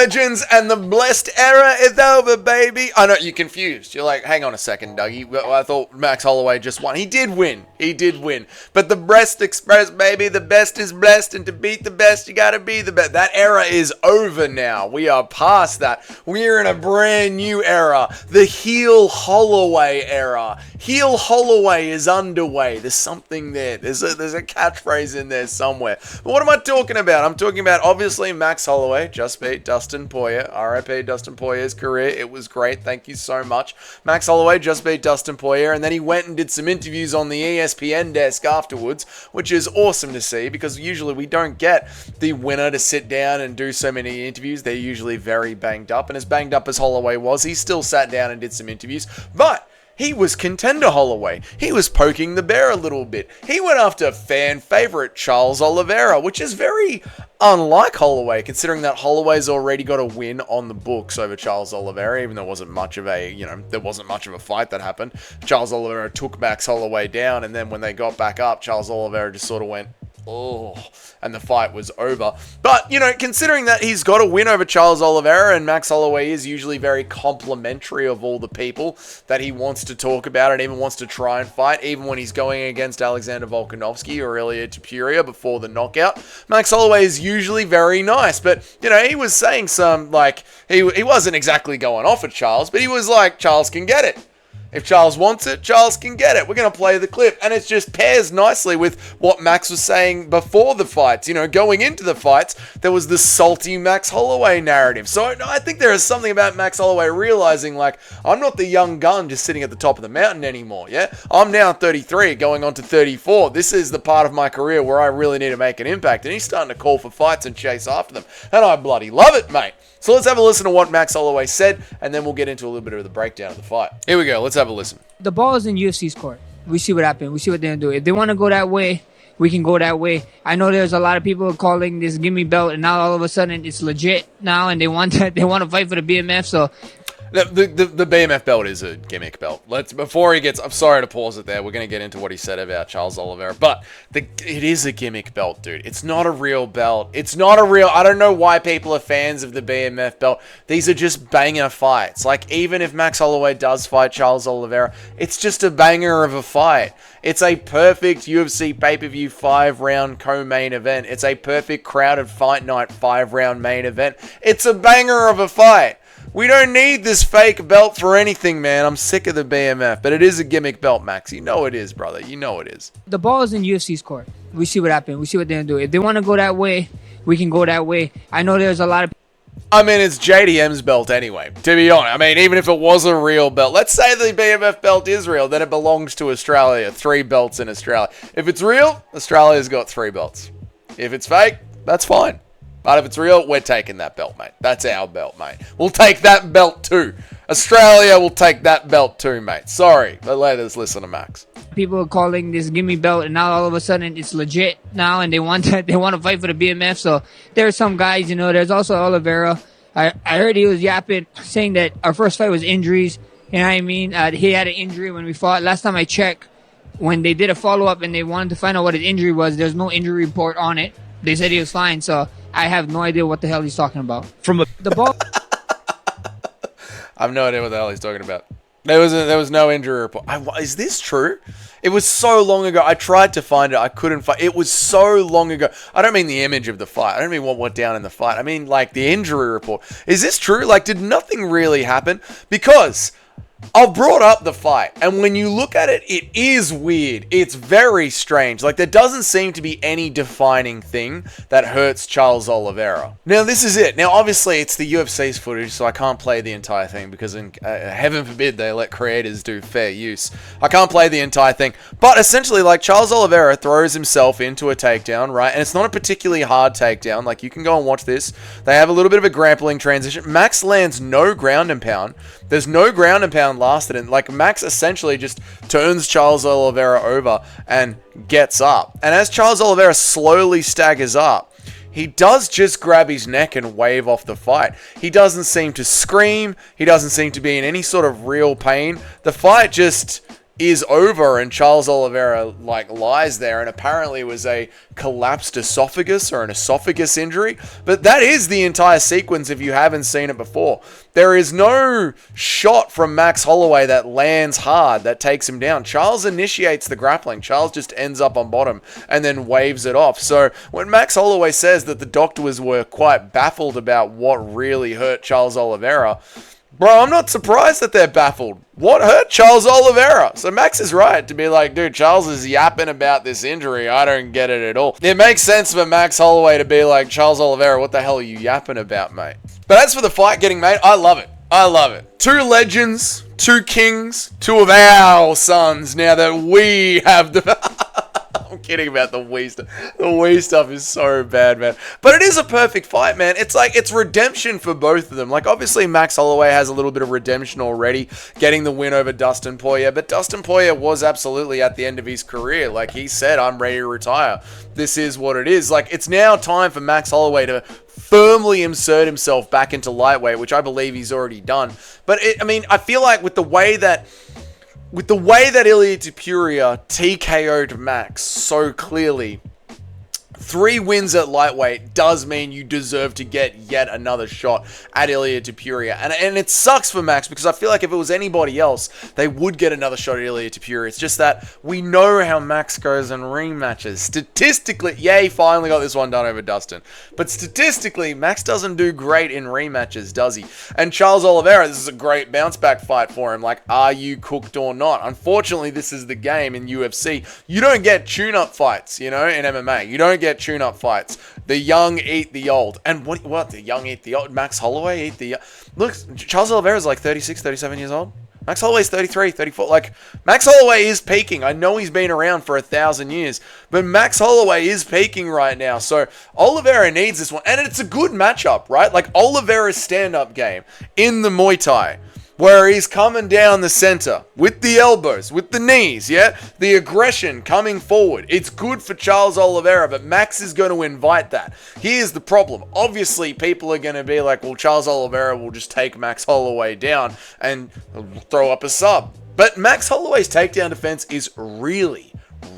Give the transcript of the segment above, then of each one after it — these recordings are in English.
legends, and the blessed era is over, baby. I know you're confused. You're like, hang on a second, Dougie. I thought Max Holloway just won. He did win. He did win. But the Brest Express, baby, the best is blessed, and to beat the best, you gotta be the best. That era is over now. We are past that. We're in a brand new era. The heel Holloway era. Heel Holloway is underway. There's something there. There's a catchphrase in there somewhere. But what am I talking about? I'm talking about, obviously, Max Holloway just beat Dustin Poirier. RIP Dustin Poirier's career. It was great. Thank you so much. Max Holloway just beat Dustin Poirier, and then he went and did some interviews on the ESPN desk afterwards, which is awesome to see, because usually we don't get the winner to sit down and do so many interviews. They're usually very banged up, and as banged up as Holloway was, he still sat down and did some interviews. But he was contender Holloway. He was poking the bear a little bit. He went after fan favorite Charles Oliveira, which is very unlike Holloway, considering that Holloway's already got a win on the books over Charles Oliveira, even though there wasn't much of a fight that happened. Charles Oliveira took Max Holloway down, and then when they got back up, Charles Oliveira just sort of went, oh, and the fight was over. But, considering that he's got a win over Charles Oliveira, and Max Holloway is usually very complimentary of all the people that he wants to talk about and even wants to try and fight, even when he's going against Alexander Volkanovski or Ilia Topuria before the knockout, Max Holloway is usually very nice. But, he was saying some, he wasn't exactly going off at Charles, but he was like, Charles can get it. If Charles wants it, Charles can get it. We're going to play the clip. And it just pairs nicely with what Max was saying before the fights. Going into the fights, there was the salty Max Holloway narrative. So I think there is something about Max Holloway realizing, I'm not the young gun just sitting at the top of the mountain anymore, yeah? I'm now 33, going on to 34. This is the part of my career where I really need to make an impact. And he's starting to call for fights and chase after them. And I bloody love it, mate. So let's have a listen to what Max Holloway said, and then we'll get into a little bit of the breakdown of the fight. Here we go. Let's have a listen. The ball is in UFC's court. We see what happened. We see what they're going to do. If they want to go that way, we can go that way. I know there's a lot of people calling this gimme belt, and now all of a sudden it's legit now, and they want to fight for the BMF. So the BMF belt is a gimmick belt. I'm sorry to pause it there. We're going to get into what he said about Charles Oliveira, but it is a gimmick belt, dude. It's not a real belt. I don't know why people are fans of the BMF belt. These are just banger fights. Even if Max Holloway does fight Charles Oliveira, it's just a banger of a fight. It's a perfect UFC pay-per-view 5-round co-main event. It's a perfect crowded fight night 5-round main event. It's a banger of a fight. We don't need this fake belt for anything, man. I'm sick of the BMF, but it is a gimmick belt, Max. You know it is, brother. You know it is. The ball is in UFC's court. We see what happened. We see what they're going to do. If they want to go that way, we can go that way. I know there's a lot of... it's JDM's belt anyway, to be honest. Even if it was a real belt, let's say the BMF belt is real, then it belongs to Australia. 3 belts in Australia. If it's real, Australia's got 3 belts. If it's fake, that's fine. But if it's real, we're taking that belt, mate. That's our belt, mate. We'll take that belt too. Australia will take that belt too, mate. Sorry, but let us listen to Max. People are calling this gimme belt, and now all of a sudden it's legit now, and they want to fight for the BMF. So there are some guys, there's also Oliveira. I heard he was yapping, saying that our first fight was injuries. You know what I mean? He had an injury when we fought. Last time I checked, when they did a follow-up and they wanted to find out what his injury was, there's no injury report on it. They said he was fine, so I have no idea what the hell he's talking about. The ball. I have no idea what the hell he's talking about. There was no injury report. Is this true? It was so long ago. I tried to find it. I couldn't find it. It was so long ago. I don't mean the image of the fight. I don't mean what went down in the fight. I mean, the injury report. Is this true? Did nothing really happen? Because I've brought up the fight, and when you look at it, it is weird. It's very strange. There doesn't seem to be any defining thing that hurts Charles Oliveira. Now, this is it. Now, obviously, it's the UFC's footage, so I can't play the entire thing because, heaven forbid, they let creators do fair use. I can't play the entire thing. But essentially, Charles Oliveira throws himself into a takedown, right? And it's not a particularly hard takedown. You can go and watch this. They have a little bit of a grappling transition. Max lands no ground and pound. There's no ground and pound lasted, and Max essentially just turns Charles Oliveira over and gets up. And as Charles Oliveira slowly staggers up, he does just grab his neck and wave off the fight. He doesn't seem to scream. He doesn't seem to be in any sort of real pain. The fight just is over and Charles Oliveira like lies there, and apparently it was a collapsed esophagus or an esophagus injury. But that is the entire sequence if you haven't seen it before. There is no shot from Max Holloway that lands hard that takes him down. Charles initiates the grappling. Charles just ends up on bottom and then waves it off. So when Max Holloway says that the doctors were quite baffled about what really hurt Charles Oliveira, bro, I'm not surprised that they're baffled. What hurt Charles Oliveira? So Max is right to be like, dude, Charles is yapping about this injury. I don't get it at all. It makes sense for Max Holloway to be like, Charles Oliveira, what the hell are you yapping about, mate? But as for the fight getting made, I love it. I love it. Two legends, two kings, two of our sons now that we have the... I'm kidding about the Wii stuff. The Wii stuff is so bad, man. But it is a perfect fight, man. It's like, it's redemption for both of them. Like, obviously, Max Holloway has a little bit of redemption already, getting the win over Dustin Poirier. But Dustin Poirier was absolutely at the end of his career. Like, he said, I'm ready to retire. This is what it is. Like, it's now time for Max Holloway to firmly insert himself back into lightweight, which I believe he's already done. But, I feel like with the way that Ilia Topuria TKO'd Max so clearly, 3 wins at lightweight does mean you deserve to get yet another shot at Ilia Topuria. And it sucks for Max because I feel like if it was anybody else, they would get another shot at Ilia Topuria. It's just that we know how Max goes in rematches. Statistically, yeah, he finally got this one done over Dustin. But statistically, Max doesn't do great in rematches, does he? And Charles Oliveira, this is a great bounce back fight for him. Like, are you cooked or not? Unfortunately, this is the game in UFC. You don't get tune-up fights, in MMA. You don't get tune-up fights. The young eat the old. And what? The young eat the old? Max Holloway eat the... Look, Charles Oliveira's like 36, 37 years old. Max Holloway's 33, 34. Like, Max Holloway is peaking. I know he's been around for 1,000 years, but Max Holloway is peaking right now. So Oliveira needs this one. And it's a good matchup, right? Like, Oliveira's stand-up game in the Muay Thai, where he's coming down the center with the elbows, with the knees, yeah? The aggression coming forward. It's good for Charles Oliveira, but Max is going to invite that. Here's the problem. Obviously, people are going to be like, well, Charles Oliveira will just take Max Holloway down and throw up a sub. But Max Holloway's takedown defense is really,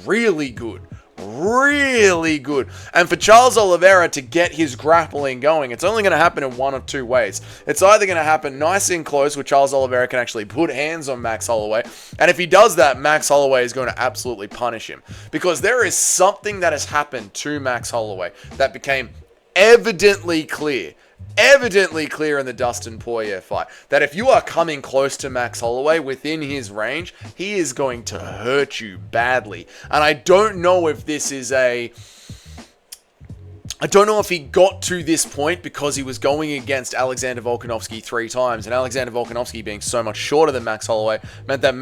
really good. Really good. And for Charles Oliveira to get his grappling going, it's only going to happen in one of two ways. It's either going to happen nice and close where Charles Oliveira can actually put hands on Max Holloway, and if he does that, Max Holloway is going to absolutely punish him. Because there is something that has happened to Max Holloway that became evidently clear in the Dustin Poirier fight, that if you are coming close to Max Holloway within his range, he is going to hurt you badly. And I don't know if this is I don't know if he got to this point because he was going against Alexander Volkanovski 3 times, and Alexander Volkanovski being so much shorter than Max Holloway meant that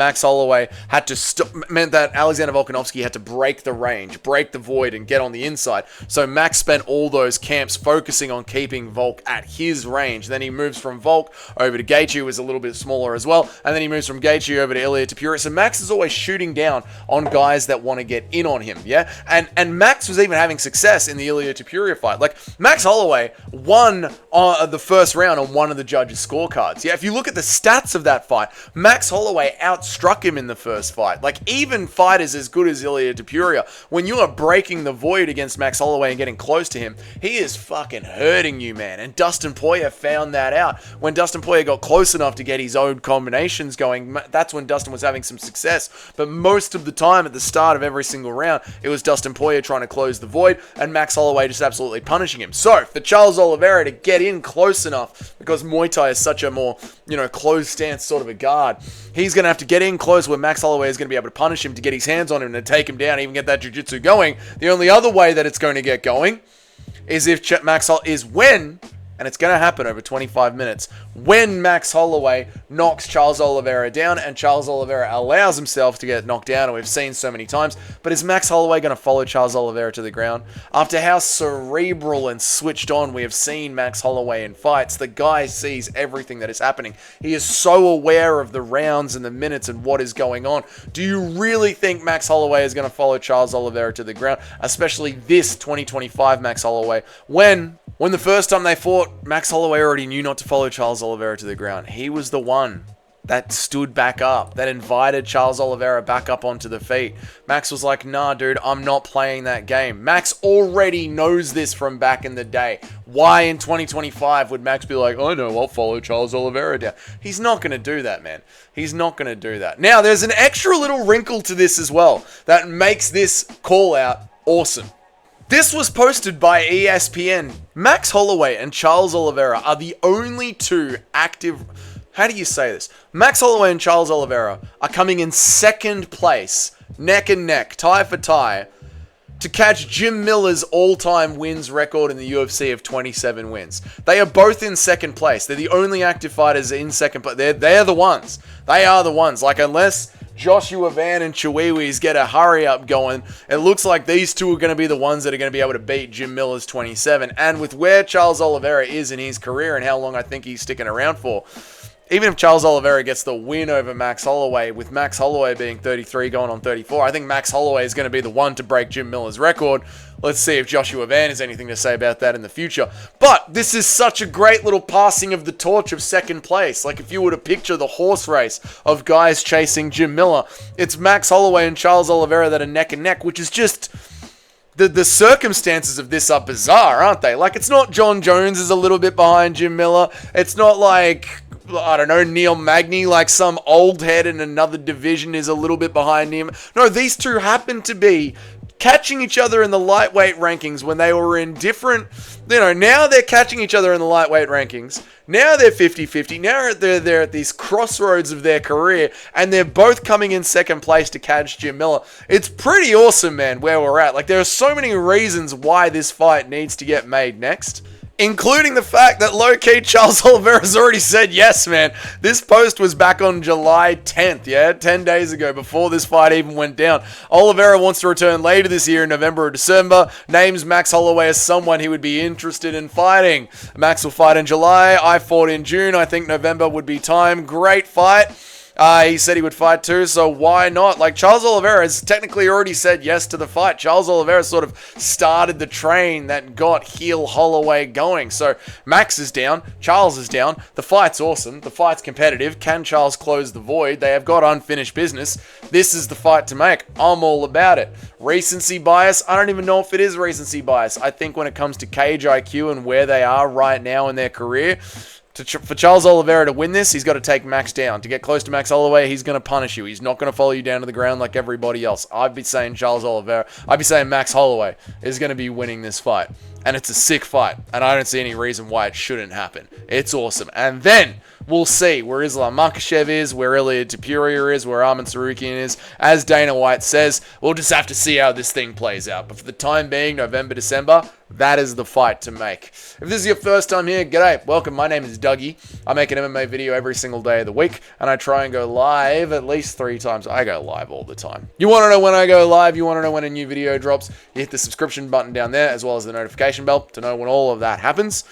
Alexander Volkanovski had to break the range, break the void, and get on the inside. So Max spent all those camps focusing on keeping Volk at his range. Then he moves from Volk over to Gaethje, who is a little bit smaller as well, and then he moves from Gaethje over to Ilia Topuria. So Max is always shooting down on guys that want to get in on him, yeah? And Max was even having success in the Ilia Topuria fight. Like, Max Holloway won the first round on one of the judges' scorecards. Yeah, if you look at the stats of that fight, Max Holloway outstruck him in the first fight. Like, even fighters as good as Ilia Topuria, when you are breaking the void against Max Holloway and getting close to him, he is fucking hurting you, man. And Dustin Poirier found that out. When Dustin Poirier got close enough to get his own combinations going, that's when Dustin was having some success. But most of the time, at the start of every single round, it was Dustin Poirier trying to close the void, and Max Holloway just absolutely punishing him. So, for Charles Oliveira to get in close enough, because Muay Thai is such a more, closed stance sort of a guard, he's going to have to get in close where Max Holloway is going to be able to punish him, to get his hands on him, and to take him down, even get that jiu-jitsu going. The only other way that it's going to get going is if and it's going to happen over 25 minutes, when Max Holloway knocks Charles Oliveira down, and Charles Oliveira allows himself to get knocked down, and we've seen so many times. But is Max Holloway going to follow Charles Oliveira to the ground? After how cerebral and switched on we have seen Max Holloway in fights, the guy sees everything that is happening. He is so aware of the rounds and the minutes and what is going on. Do you really think Max Holloway is going to follow Charles Oliveira to the ground? Especially this 2025 Max Holloway, when the first time they fought, Max Holloway already knew not to follow Charles Oliveira to the ground. He was the one that stood back up, that invited Charles Oliveira back up onto the feet. Max was like, nah, dude, I'm not playing that game. Max already knows this from back in the day. Why in 2025 would Max be like, oh no, I'll follow Charles Oliveira down? He's not going to do that, man. He's not going to do that. Now, there's an extra little wrinkle to this as well that makes this call out awesome. This was posted by ESPN. Max Holloway and Charles Oliveira are the only two active... How do you say this? Max Holloway and Charles Oliveira are coming in second place, neck and neck, tie for tie, to catch Jim Miller's all-time wins record in the UFC of 27 wins. They are both in second place. They're the only active fighters in second place. They're the ones. They are the ones. Like, unless Joshua Van and Chihuahuas get a hurry-up going, it looks like these two are going to be the ones that are going to be able to beat Jim Miller's 27. And with where Charles Oliveira is in his career and how long I think he's sticking around for, even if Charles Oliveira gets the win over Max Holloway, with Max Holloway being 33 going on 34, I think Max Holloway is going to be the one to break Jim Miller's record. Let's see if Joshua Van has anything to say about that in the future. But this is such a great little passing of the torch of second place. Like, if you were to picture the horse race of guys chasing Jim Miller, it's Max Holloway and Charles Oliveira that are neck and neck, which is just... The circumstances of this are bizarre, aren't they? Like, it's not John Jones is a little bit behind Jim Miller. It's not like, I don't know, Neil Magny, like some old head in another division is a little bit behind him. No, these two happen to be catching each other in the lightweight rankings when they were in different... now they're catching each other in the lightweight rankings. Now they're 50-50. Now they're at these crossroads of their career, and they're both coming in second place to catch Jim Miller. It's pretty awesome, man, where we're at. Like, there are so many reasons why this fight needs to get made next, including the fact that low-key Charles Oliveira's already said yes, man. This post was back on July 10th, yeah? 10 days ago, before this fight even went down. Oliveira wants to return later this year in November or December. Names Max Holloway as someone he would be interested in fighting. Max will fight in July. I fought in June. I think November would be time. Great fight. He said he would fight too, so why not? Like, Charles Oliveira has technically already said yes to the fight. Charles Oliveira sort of started the train that got heel Holloway going. So Max is down, Charles is down. The fight's awesome. The fight's competitive. Can Charles close the void? They have got unfinished business. This is the fight to make. I'm all about it. Recency bias? I don't even know if it is recency bias. I think when it comes to cage IQ and where they are right now in their career, for Charles Oliveira to win this, he's got to take Max down. To get close to Max Holloway, he's going to punish you. He's not going to follow you down to the ground like everybody else. I'd be saying Max Holloway is going to be winning this fight. And it's a sick fight. And I don't see any reason why it shouldn't happen. It's awesome. And then we'll see where Islam Makhachev is, where Ilya Topuria is, where Arman Tsarukyan is. As Dana White says, we'll just have to see how this thing plays out. But for the time being, November, December, that is the fight to make. If this is your first time here, g'day, welcome. My name is Dougie. I make an MMA video every single day of the week, and I try and go live at least 3 times. I go live all the time. You want to know when I go live, you want to know when a new video drops, you hit the subscription button down there, as well as the notification bell to know when all of that happens.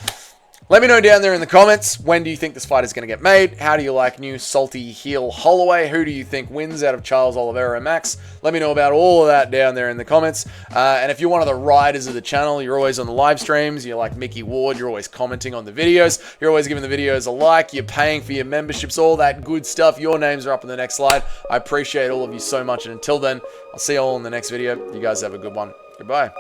Let me know down there in the comments, when do you think this fight is going to get made? How do you like new salty heel Holloway? Who do you think wins out of Charles Oliveira and Max? Let me know about all of that down there in the comments. And if you're one of the riders of the channel, you're always on the live streams, you're like Mickey Ward, you're always commenting on the videos, you're always giving the videos a like, you're paying for your memberships, all that good stuff. Your names are up in the next slide. I appreciate all of you so much, and until then, I'll see you all in the next video. You guys have a good one. Goodbye.